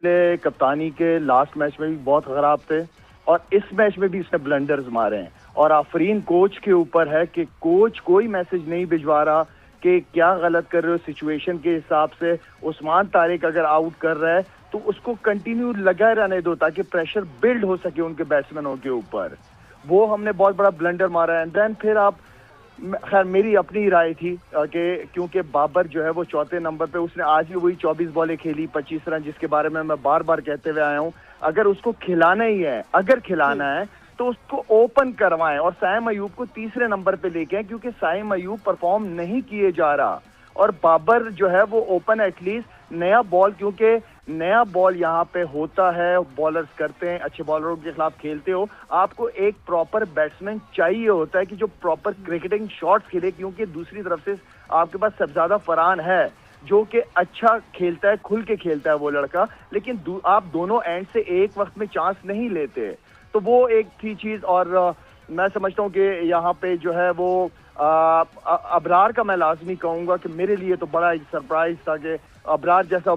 पिछले कप्तानी के लास्ट मैच में भी बहुत खराब थे और इस मैच में भी इसने ब्लंडर्स मारे हैं और आफरीन कोच के ऊपर है कि कोच कोई मैसेज नहीं भिजवा रहा कि क्या गलत कर रहे हो सिचुएशन के हिसाब से। उस्मान तारिक अगर आउट कर रहा है तो उसको कंटिन्यू लगा रहने दो ताकि प्रेशर बिल्ड हो सके उनके बैट्समैनों के ऊपर। वो हमने बहुत बड़ा ब्लंडर मारा है। एंड देन फिर आप, खैर मेरी अपनी राय थी कि क्योंकि बाबर जो है वो चौथे नंबर पे, उसने आज भी वही 24 बॉलें खेली 25 रन, जिसके बारे में मैं बार बार कहते हुए आया हूं। अगर उसको खिलाना ही है, अगर खिलाना है तो उसको ओपन करवाएं और साइम अयूब को तीसरे नंबर पे लेके आए, क्योंकि साइम अयूब परफॉर्म नहीं किए जा रहा और बाबर जो है वो ओपन एटलीस्ट नया बॉल, क्योंकि नया बॉल यहाँ पे होता है, बॉलर्स करते हैं, अच्छे बॉलरों के खिलाफ खेलते हो, आपको एक प्रॉपर बैट्समैन चाहिए होता है कि जो प्रॉपर क्रिकेटिंग शॉट्स खेले, क्योंकि दूसरी तरफ से आपके पास सबसे ज्यादा फरहान है जो कि अच्छा खेलता है, खुल के खेलता है वो लड़का, लेकिन आप दोनों एंड से एक वक्त में चांस नहीं लेते। तो वो एक थी चीज। और मैं समझता हूँ कि यहाँ पे जो है वो अबरार का मैं लाजमी कहूंगा कि मेरे लिए तो बड़ा एक सरप्राइज था कि अबरार जैसा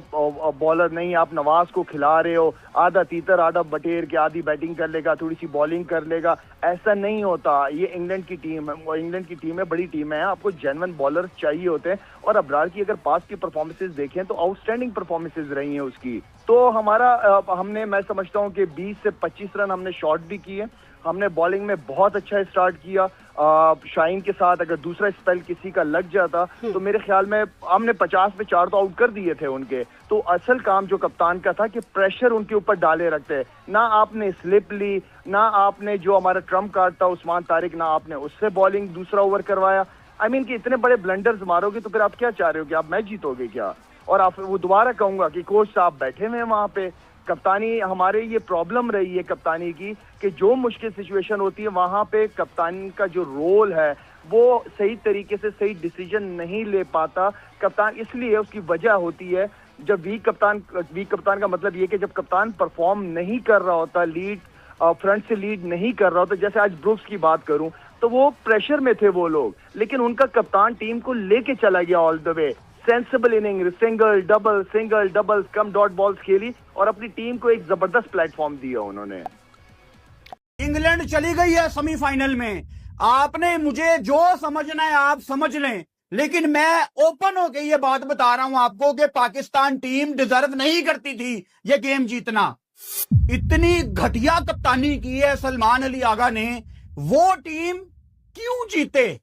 बॉलर नहीं, आप नवाज को खिला रहे हो, आधा तीतर आधा बटेर के, आधी बैटिंग कर लेगा, थोड़ी सी बॉलिंग कर लेगा, ऐसा नहीं होता। ये इंग्लैंड की टीम है, इंग्लैंड की टीम है, बड़ी टीम है, आपको जेन्युइन बॉलर चाहिए होते हैं। और अबरार की अगर पास की परफॉर्मेंसेज देखें तो आउटस्टैंडिंग परफॉर्मेंसेज रही हैं उसकी। तो हमारा हमने, मैं समझता हूँ कि 20 से 25 रन हमने शॉट भी किए, हमने बॉलिंग में बहुत अच्छा स्टार्ट किया। शाहीन के साथ अगर दूसरा स्पेल किसी का लग जाता तो मेरे ख्याल में हमने 50 पे 4 तो आउट कर दिए थे उनके। तो असल काम जो कप्तान का था कि प्रेशर उनके ऊपर डाले रखते, ना आपने स्लिप ली, ना आपने जो हमारा ट्रम्प कार्ड था उस्मान तारिक, ना आपने उससे बॉलिंग दूसरा ओवर करवाया। आई मीन कि इतने बड़े ब्लंडर्स मारोगे तो फिर आप क्या चाह रहे हो कि आप मैच जीतोगे क्या? और आप वो दोबारा कहूंगा कि कोच साहब बैठे हुए हैं वहां पे, कप्तानी हमारे ये प्रॉब्लम रही है कप्तानी की कि जो मुश्किल सिचुएशन होती है वहां पे कप्तान का जो रोल है वो सही तरीके से सही डिसीजन नहीं ले पाता कप्तान। इसलिए उसकी वजह होती है जब वीक कप्तान का मतलब ये कि जब कप्तान परफॉर्म नहीं कर रहा होता, लीड फ्रंट से लीड नहीं कर रहा होता। जैसे आज ब्रुक्स की बात करूं तो वो प्रेशर में थे वो लोग, लेकिन उनका कप्तान टीम को लेके चला गया all the way, sensible inning, single double come dot balls खेली और अपनी टीम को एक जबरदस्त प्लेटफॉर्म दिया उन्होंने। इंग्लैंड चली गई है सेमीफाइनल में, आपने मुझे जो समझना है आप समझ लें, लेकिन मैं ओपन होकर ये बात बता रहा हूं आपको कि पाकिस्तान टीम डिजर्व नहीं करती थी ये गेम जीतना। इतनी घटिया कप्तानी की है सलमान अली आगा ने, वो टीम क्यों जीते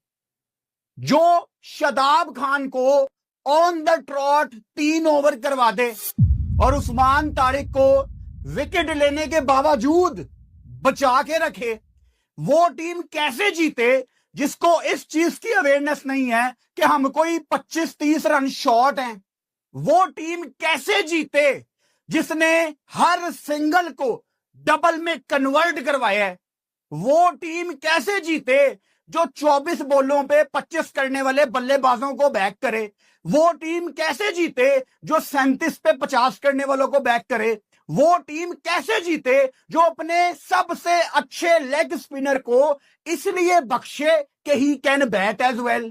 जो शादाब खान को ऑन द ट्रॉट 3 ओवर करवा दे और उस्मान तारिक को विकेट लेने के बावजूद बचा के रखे। वो टीम कैसे जीते जिसको इस चीज की अवेयरनेस नहीं है कि हम कोई 25-30 रन शॉर्ट हैं? वो टीम कैसे जीते जिसने हर सिंगल को डबल में कन्वर्ट करवाया है? वो टीम कैसे जीते जो 24 बॉलों पे 25 करने वाले बल्लेबाजों को बैक करे? वो टीम कैसे जीते जो 37 पे 50 करने वालों को बैक करे? वो टीम कैसे जीते जो अपने सबसे अच्छे लेग स्पिनर को इसलिए बख्शे कि he can bat as well?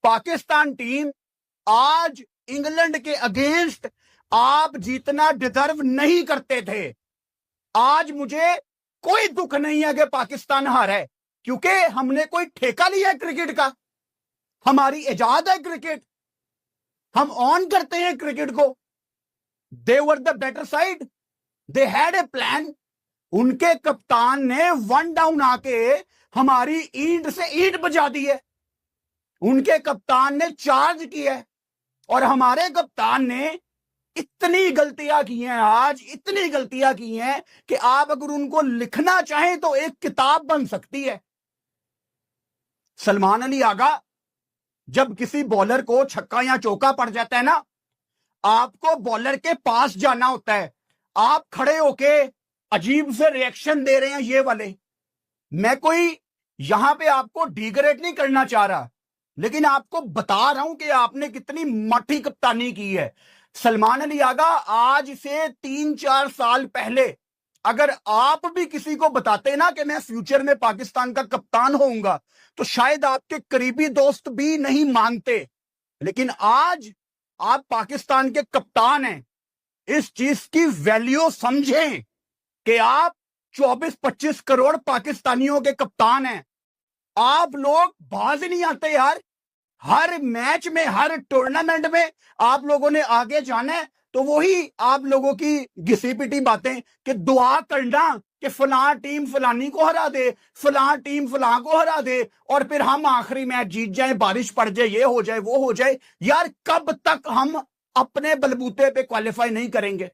Pakistan team आज इंग्लैंड के अगेंस्ट आप जीतना डिजर्व नहीं करते थे। आज मुझे कोई दुख नहीं है कि पाकिस्तान हारा है, क्योंकि हमने कोई ठेका लिया है क्रिकेट का, हमारी इजाद है क्रिकेट, हम ऑन करते हैं क्रिकेट को। They were the better side, they had a plan. उनके कप्तान ने 1 डाउन आके हमारी ईंट से ईंट बजा दी है, उनके कप्तान ने चार्ज किया है और हमारे कप्तान ने इतनी गलतियां की हैं, आज इतनी गलतियां की हैं कि आप अगर उनको लिखना चाहें तो एक किताब बन सकती है। सलमान अली आगा, जब किसी बॉलर को छक्का या चौका पड़ जाता है ना, आपको बॉलर के पास जाना होता है। आप खड़े होके अजीब से रिएक्शन दे रहे हैं ये वाले। मैं कोई यहां पे आपको डिग्रेड नहीं करना चाह रहा, लेकिन आपको बता रहा हूं कि आपने कितनी मठी कप्तानी की है। सलमान अली आगा, आज से 3-4 साल पहले अगर आप भी किसी को बताते ना कि मैं फ्यूचर में पाकिस्तान का कप्तान होऊंगा, तो शायद आपके करीबी दोस्त भी नहीं मानते। लेकिन आज आप पाकिस्तान के कप्तान हैं, इस चीज की वैल्यू समझें कि आप 24-25 करोड़ पाकिस्तानियों के कप्तान हैं। आप लोग बाज नहीं आते यार। हर मैच में, हर टूर्नामेंट में आप लोगों ने आगे जाना है, तो वही आप लोगों की घिसी पिटी बातें कि दुआ करना कि फलां टीम फलानी को हरा दे, फलां टीम फलां को हरा दे, और फिर हम आखिरी मैच जीत जाए, बारिश पड़ जाए, ये हो जाए, वो हो जाए। यार कब तक हम अपने बलबूते पे क्वालिफाई नहीं करेंगे?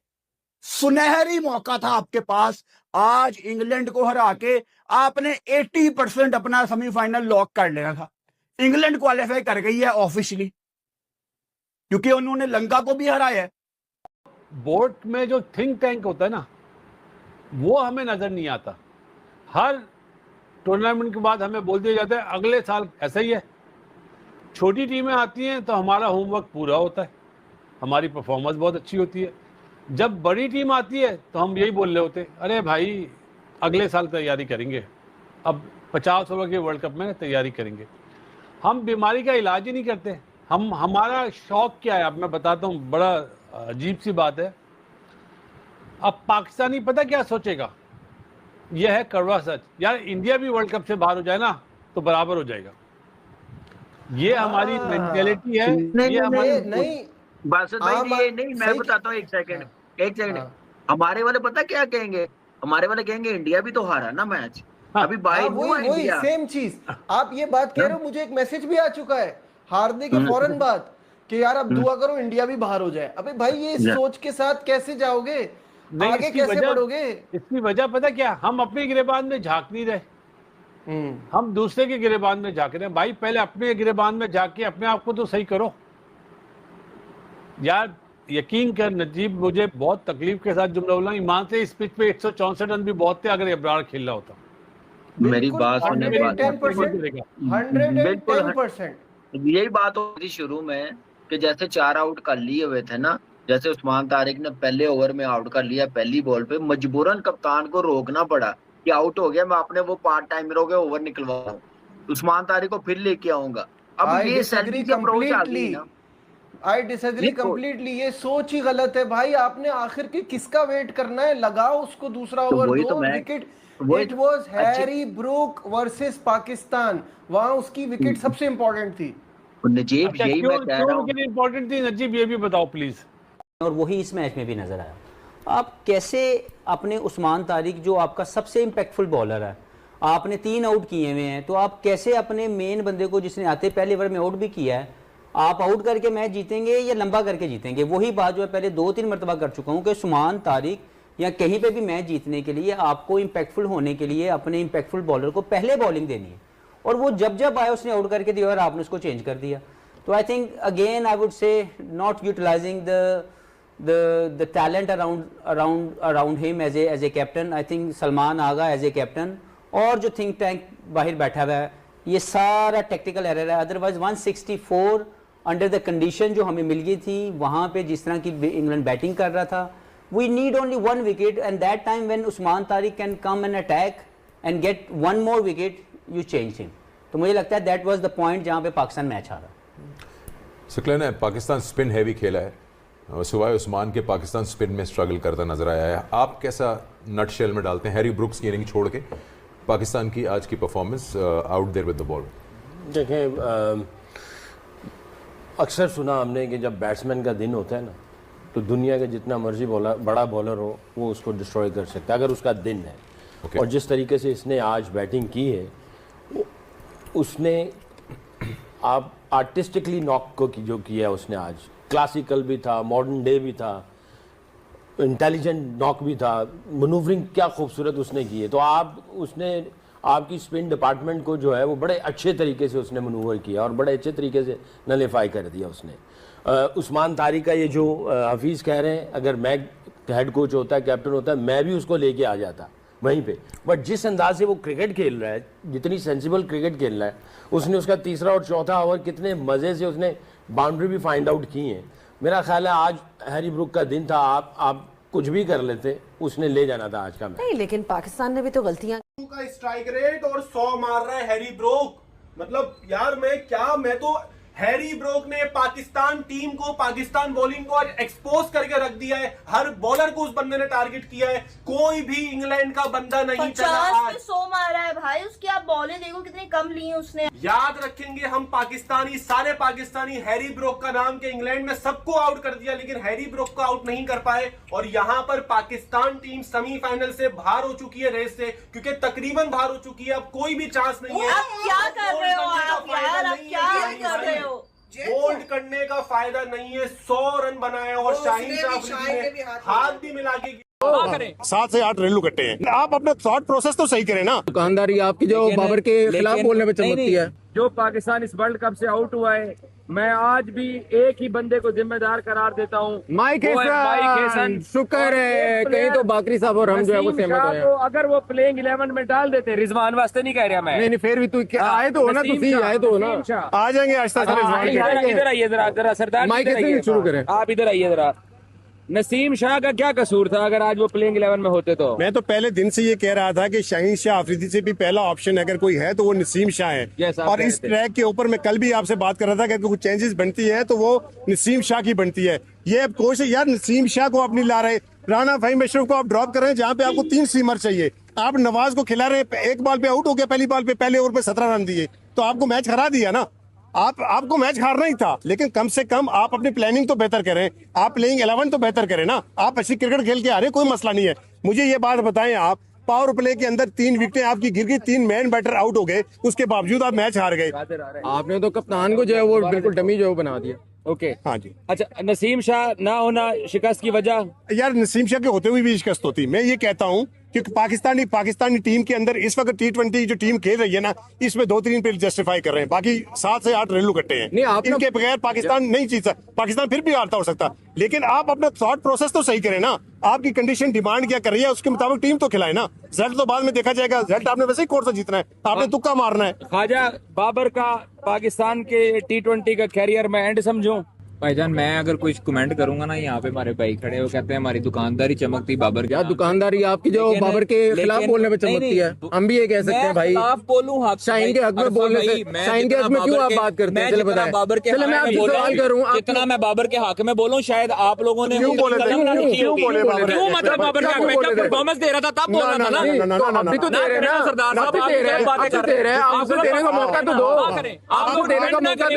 सुनहरी मौका था आपके पास। आज इंग्लैंड को हरा के आपने 80% अपना सेमीफाइनल लॉक कर लेना था। इंग्लैंड क्वालिफाई कर गई है ऑफिशियली, क्योंकि उन्होंने लंका को भी हराया है। बोर्ड में जो थिंक टैंक होता है ना, वो हमें नजर नहीं आता। हर टूर्नामेंट के बाद हमें बोल दिया जाता है अगले साल ऐसा ही है। छोटी टीमें आती हैं तो हमारा होमवर्क पूरा होता है, हमारी परफॉर्मेंस बहुत अच्छी होती है। जब बड़ी टीम आती है तो हम यही बोल रहे होते हैं, अरे भाई अगले साल तैयारी करेंगे, अब 50 ओवर के वर्ल्ड कप में तैयारी करेंगे। हम बीमारी का इलाज ही नहीं करते। हमारा शौक क्या है, अब मैं बताता हूँ, बड़ा अजीब सी बात है। अब पाकिस्तानी पता क्या सोचेगा, यह है कड़वा सच, यार इंडिया भी वर्ल्ड कप से बाहर हो जाए ना तो बराबर हो जाएगा। ये हमारी मेंटेलिटी है। नहीं बासत भाई, ये नहीं, मैं बताता हूँ, एक सेकंड। हमारे वाले पता क्या कहेंगे? हमारे वाले कहेंगे इंडिया भी तो हारा ना मैच, अभी बाई वही सेम चीज आप ये बात कह रहे हो। मुझे एक मैसेज भी आ चुका है हारने के फौरन बाद कि यार अब दुआ करो इंडिया भी बाहर हो जाए। अबे भाई ये सोच के साथ कैसे जाओगे, आगे कैसे बढ़ोगे? इसकी वजह पता क्या, हम अपने गिरेबान में झांक नहीं रहे, हम दूसरे के गिरेबान में झांक रहे हैं। भाई पहले अपने गिरेबान में झांक के अपने आप को तो सही करो यार। यकीन कर नजीब, मुझे बहुत तकलीफ के साथ जुमला बोला, ईमान से इस पिच पे 164 रन भी बहुत थे अगर इब्रार खेल रहा होता। मेरी बात सुनने, 110%। यही बात होती थी शुरू में कि जैसे 4 आउट कर लिए हुए थे ना, जैसे उस्मान तारिक ने पहले ओवर में आउट कर लिया पहली बॉल पे, मजबूरन कप्तान को रोकना पड़ा कि आउट हो गया, मैं अपने वो पार्ट टाइमरों के ओवर निकलवाऊं, उस्मान तारिक को फिर लेके आऊंगा। अब ये सेल्फिश अप्रोच आ गई ना। I disagree completely. ये सोच ही गलत है भाई। आपने आखिर की किसका वेट करना है? लगाओ उसको दूसरा ओवर, दो wicket. It was Harry Brook versus Pakistan, वहां उसकी विकेट सबसे इंपॉर्टेंट थी। नजीब यही मैं कह रहा हूं, इंपॉर्टेंट थी। नजीब ये भी बताओ प्लीज। और वही इस मैच में भी नजर आया। आप कैसे अपने उस्मान तारिक जो आपका सबसे इम्पैक्टफुल बॉलर है, आपने 3 आउट किए हुए हैं, तो आप कैसे अपने मेन बंदे को जिसने आते पहले ओवर में आउट भी किया है, आप आउट करके मैच जीतेंगे या लंबा करके जीतेंगे? वही बात जो है पहले 2-3 मरतबा कर चुका हूँ कि उस्मान तारिक या कहीं पे भी मैच जीतने के लिए आपको इम्पैक्टफुल होने के लिए अपने इम्पैक्टफुल बॉलर को पहले बॉलिंग देनी है, और वो जब जब आया उसने आउट करके दिया और आपने उसको चेंज कर दिया। तो I think again I would say not utilising the talent around him as a captain. I think Salman Agha as a captain और जो थिंक टैंक बाहर बैठा हुआ है, ये सारा टेक्निकल एरर है। अदरवाइज 164 अंडर द कंडीशन जो हमें मिल गई थी, वहाँ पे जिस तरह की इंग्लैंड बैटिंग कर रहा था, we need only 1 wicket and that time when Usman Tariq can come and attack and get 1 more wicket, you change him. तो मुझे लगता है दैट वाज द पॉइंट जहाँ पे पाकिस्तान मैच हारा। शुक्ला ने पाकिस्तान स्पिन हैवी खेला है, सिवाय उस्मान के पाकिस्तान स्पिन में स्ट्रगल करता नजर आया है। आप कैसा नट शेल में डालते हैं हैरी ब्रुक्स की इनिंग छोड़ के पाकिस्तान की आज की performance out there with the ball? देखें, अक्सर सुना हमने कि जब बैट्समैन का दिन होता है ना, तो दुनिया के जितना मर्जी बड़ा बॉलर हो वो उसको डिस्ट्रॉय कर सकता है अगर उसका दिन है। और जिस तरीके से इसने आज बैटिंग की है, उसने आप आर्टिस्टिकली नॉक को जो किया उसने आज, क्लासिकल भी था, मॉडर्न डे भी था, इंटेलिजेंट नॉक भी था, मनूवरिंग क्या खूबसूरत उसने की है। तो उसने आपकी स्पिन डिपार्टमेंट को जो है वो बड़े अच्छे तरीके से उसने मनूवर किया और बड़े अच्छे तरीके से नलीफाई कर दिया उसने। उस्मान तारिक का ये जो हफीज़ कह रहे हैं, अगर मैं हेड कोच होता है, कैप्टन होता है, मैं भी उसको लेके आ जाता वहीं पे। बट जिस अंदाज से वो क्रिकेट खेल रहा है, जितनी सेंसिबल क्रिकेट खेल रहा है, उसने उसका तीसरा और चौथा ओवर कितने मज़े से उसने बाउंड्री भी फाइंड आउट की है। मेरा ख्याल है आज हैरी ब्रुक का दिन था, आप कुछ भी कर लेते, उसने ले जाना था आज का मैच। नहीं, लेकिन पाकिस्तान ने भी तो गलतियां का स्ट्राइक रेट और 100 मार रहा है हैरी ब्रुक। मतलब यार मैं तो हैरी ब्रोक ने पाकिस्तान टीम को, पाकिस्तान बॉलिंग को आज एक्सपोज करके रख दिया है। हर बॉलर को उस बंदे ने टारगेट किया है। कोई भी इंग्लैंड का बंदा नहीं चला आज। 100 मारा है भाई उसकी, आप बॉलें देखो कितनी कम ली है उसने। याद रखेंगे हम पाकिस्तानी, सारे पाकिस्तानी हैरी ब्रोक का नाम के इंग्लैंड में सबको आउट कर दिया, लेकिन हैरी ब्रोक को आउट नहीं कर पाए। और यहां पर पाकिस्तान टीम सेमीफाइनल से बाहर हो चुकी है रेस से, क्योंकि तकरीबन बाहर हो चुकी है। अब कोई भी चांस नहीं है। आप क्या कर रहे हो आप यार, आप क्या कर रहे हो? बोल्ड करने का फायदा नहीं है। 100 रन बनाए और शाहीन शाह अफरीदी ने हाथ भी मिला के 7 से 8 रन कट्टे हैं। आप अपना थॉट प्रोसेस तो सही करें ना। दुकानदारी आपकी जो बाबर के खिलाफ बोलने में चमकती है। जो पाकिस्तान इस वर्ल्ड कप से आउट हुआ है, मैं आज भी एक ही बंदे को जिम्मेदार करार देता हूँ, माइक हसन। शुक्र है कहीं तो बाकरी साहब और हम जो है वो सहमत हुए हैं। अगर वो प्लेइंग 11 में डाल देते, रिजवान वास्ते नहीं कह रहा मैं। नहीं फिर भी तू आए तो हो ना, तुम आए तो हो ना। आ जाएंगे आहिस्ता इधर आइए जरा सरदार, माइक से शुरू करें। आप इधर आइए जरा। नसीम शाह का क्या कसूर था अगर आज वो प्लेइंग 11 में होते तो? मैं तो पहले दिन से ये कह रहा था कि शाहीन शाह अफरीदी से भी पहला ऑप्शन अगर कोई है तो वो नसीम शाह है। और इस ट्रैक के ऊपर मैं कल भी आपसे बात कर रहा था कि अगर कुछ चेंजेस बनती है तो वो नसीम शाह की बनती है। ये अब कोशिश यार, नसीम शाह को आप नहीं ला रहे, राना फहीम अशरफ को आप ड्रॉप कर रहे हैं जहाँ पे आपको 3 सीमर चाहिए। आप नवाज को खिला रहे हैं, एक बॉल पे आउट हो गया, पहली बॉल पे पहले ओवर पे 17 रन दिए, तो आपको मैच हरा दिया ना। आपको मैच हारना ही था, लेकिन कम से कम आप अपनी प्लानिंग तो बेहतर करें, आप प्लेइंग 11 तो बेहतर करें ना। आप अच्छी क्रिकेट खेल के आ रहे, कोई मसला नहीं है। मुझे ये बात बताएं, आप पावर प्ले के अंदर 3 विकेटें आपकी गिर गई, 3 मैन बैटर आउट हो गए, उसके बावजूद आप मैच हार गए। आपने तो कप्तान को जो है वो बिल्कुल डमी जो बना दिया। ओके हाँ जी। अच्छा, नसीम शाह ना होना शिकस्त की वजह? यार नसीम शाह के होते हुए भी शिकस्त होती। मैं ये कहता हूँ कि पाकिस्तानी टीम के अंदर इस वक्त T20 जो टीम खेल रही है ना, इसमें 2-3 पे जस्टिफाई कर रहे हैं, बाकी 7 से 8 रन कट्टे हैं। इनके बगैर पाकिस्तान नहीं जीत सकता, पाकिस्तान फिर भी हारता हो सकता, लेकिन आप अपना थॉट प्रोसेस तो सही करें ना। आपकी कंडीशन डिमांड क्या कर रही है, उसके मुताबिक टीम तो खिलाए ना। रिजल्ट तो बाद में देखा जाएगा, रिजल्ट आपने वैसे ही कोर्ट से जीतना है, आपने तुक्का मारना है। ख्वाजा बाबर का पाकिस्तान के T20 का कैरियर में एंड समझूं? भाईजान मैं अगर कुछ कमेंट करूंगा ना, यहाँ पे हमारे भाई खड़े हो कहते हैं हमारी दुकानदारी चमकती बाबर क्या दुकानदारी आपकी जो बाबर के खिलाफ बोलने में चमकती है। हम भी ये कह सकते हैं भाई, शाहीन के हक में बोलने से, शाहीन के हक में क्यों आप बात करते हैं? चले बताएं, बाबर के चले मैं आपसे सवाल करूं, जितना मैं बाबर के हक में बोलूं शायद आप लोगों ने क्यों बोले, क्यों मतलब बाबर के हक में जब परफॉर्मेंस दे रहा था तब बोल रहा था ना। अभी तो दे रहे हैं ना सरदार साहब, आप दे रहे हैं, आपको देने का मौका तो दो, आपको देने का मौका तो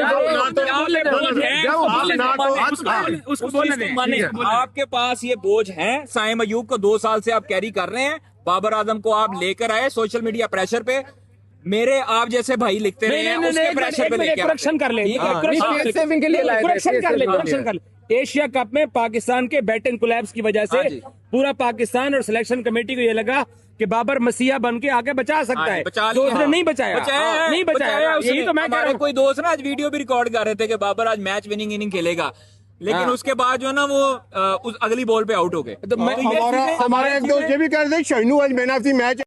दो। आपके पास ये बोझ है, साइम अयूब को 2 साल से आप कैरी कर रहे हैं, बाबर आजम को आप लेकर आए सोशल मीडिया प्रेशर पे, मेरे आप जैसे भाई लिखते रहे हैं उसके प्रेशर पे लेके करेक्शन कर ले, करेक्शन कर ले। एशिया कप में पाकिस्तान के बैटिंग कोलैप्स की वजह से पूरा पाकिस्तान और सिलेक्शन कमेटी को ये लगा कि बाबर मसीहा बन के आगे बचा सकता है, तो उसने नहीं बचाया, नहीं बचाया। यही तो मैं कह रहा हूं। कोई दोस्त ना आज वीडियो भी रिकॉर्ड कर रहे थे कि बाबर आज मैच विनिंग इनिंग खेलेगा, लेकिन उसके बाद जो है ना वो उस अगली बॉल पे आउट हो गए। हमारा एक दोस्त ये भी कह रहे थे शाहीन आज मैन ऑफ द मैच